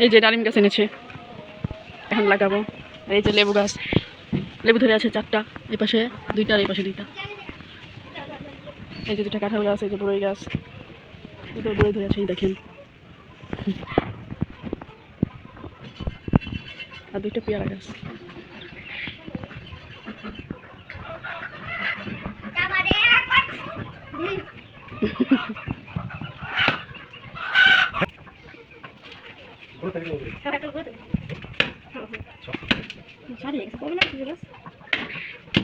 এই যে ডালিম গাছ এনেছে, এখন লাগাবো। এই যে লেবু গাছ, লেবু ধরে আছে 4টা, এই পাশে 2টা আর এই পাশে 2টা। এই যে 2টা কাঁঠাল গাছ, এই যে বড়ই গাছ, দুটো বড়ই ধরে আছে, এই দেখেন। আর 2টা পেয়ারা গাছ।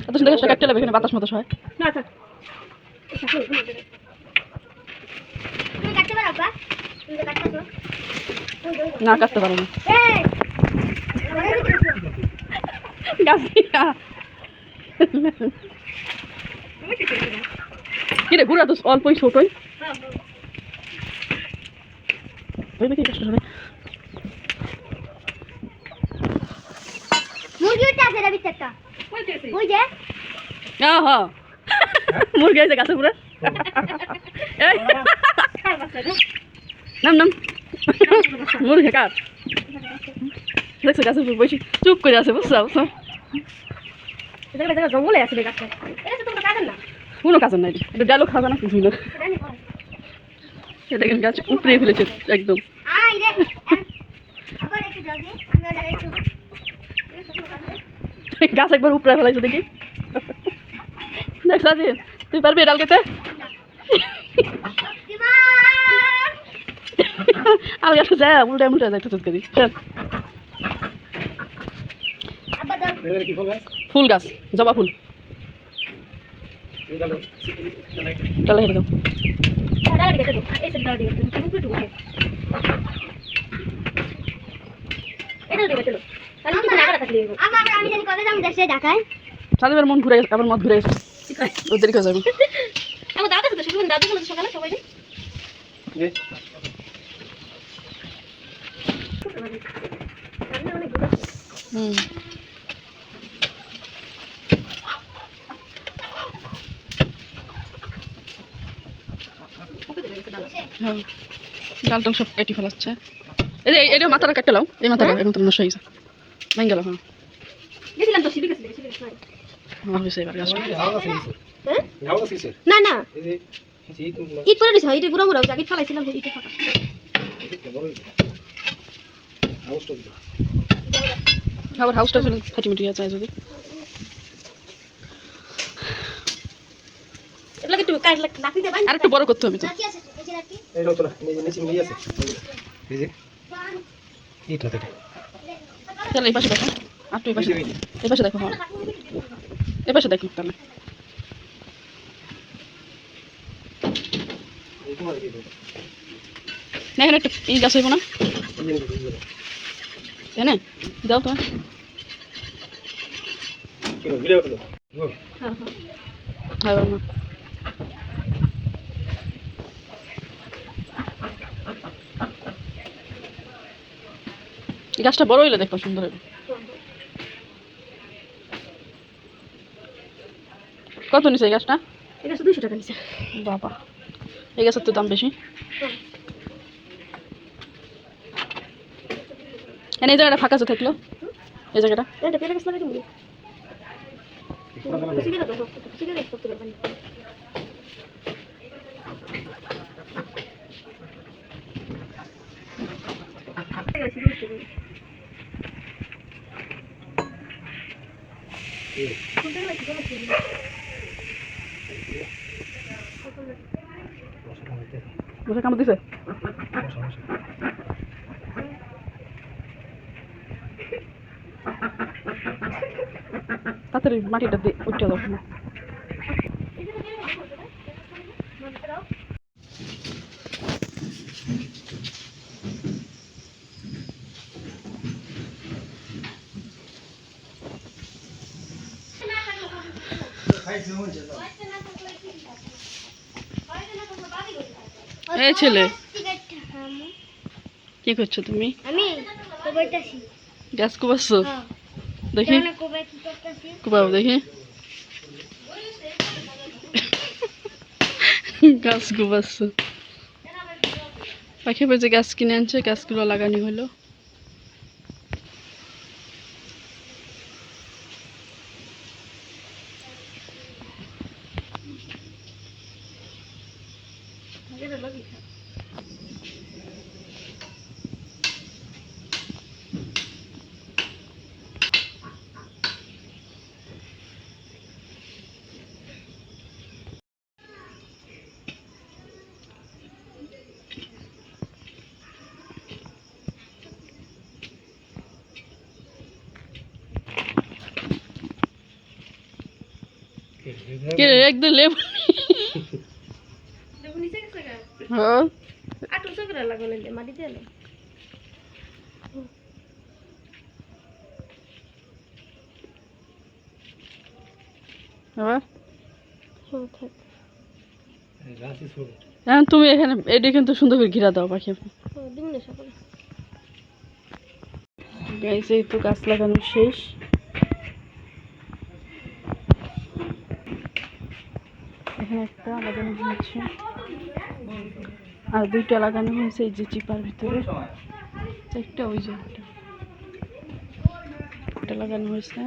এত সুন্দর গাছটা কাটতে লাগবে, এখানে বাতাস মতাস হয় না, কাটতে পারো না কি রে, ঘুরা তো অল্পই ছোটই দেখি কষ্ট হবে। মুরগি আছে গাছের উপরে, নাম নাম মুরগি কার দেখছো গাছের উপর বসে চুপ করে আছে, বুঝছো বুঝছো, কোনো কাজ নাই, এটা ডায়লগ খাবে না কিছুই না। দেখেন গাছ উপরে ফেলেছে একদম, গাছ একবার উপরে ফেলাইছো দেখি, দেখছ তুই পারবি ডাল খেতে? আমি গাছটা যা উল্টায় উল্টায় যাই চুপ করি। ফুল গাছ, জবা ফুল, ডালে হেঁটে দাও। সালিমের মন ঘুরে গেছে, আবার মত ঘুরে গেছে, ওদের কেউ যাবে। ডাল টাল সব কেটে ফেলাচ্ছে, এটা মাথাটা কেটে লাও, এই মাথাটা এখন তো নষ্ট হয়ে গেছে, ভেঙে গেল। না না ইট করে দিছ, ইট গুঁড়ো গুঁড়ো ইট ফেলাইছিলাম, ইট ফাঁকা আবার হাউসটা ফাটি মিটি আছে যদি আর একটু বড় করতে হবে তো। তাহলে এই পাশে দেখো, আর তো এই পাশে দেখো, হ্যাঁ এই পাশে দেখো। তাহলে না এখানে একটু এই গাছ হইব না, তাই না? যাও তোমার গাছটা বড় হইলে দেখো সুন্দর হবে। কত নিছে এই গাছটা? এই গাছটা 200 টাকা নিছে। বাবা, এই গাছের তো দাম বেশি। এই জায়গাটা ফাঁকা আছে থাকলো, এই জায়গাটা এটা পেরে গাছ লাগাই দিবি। বসে কামড় দিছে, তাড়াতাড়ি মাটিটা দিয়ে উঠতে দাও। এই ছেলে কি করছো তুমি? আমি কোবাইতাছি গ্যাস কোবাচ্ছো? দেখি কোবাও দেখি, গাছ কোবাচ্ছো। পাখি বলছে গাছ কিনে আনছে, গাছগুলো লাগানি হলো। কে রে, একদম লেবু লেবু নিচে গেছে গা হ্যাঁ আটু চকরা লাগানো মাটি দিয়ে এলো আবার থাক এখন তুমি এখানে এটা কিন্তু সুন্দর করে ঘিরা দাও পাখি দিন না সকালে গাইস এই তো গাছ লাগানো শেষ এখানে একটা লাগানো হয়েছে আর দুইটা লাগানো হয়েছে এই যে চিপার ভিতরে একটা ওই যে একটা লাগানো হয়েছে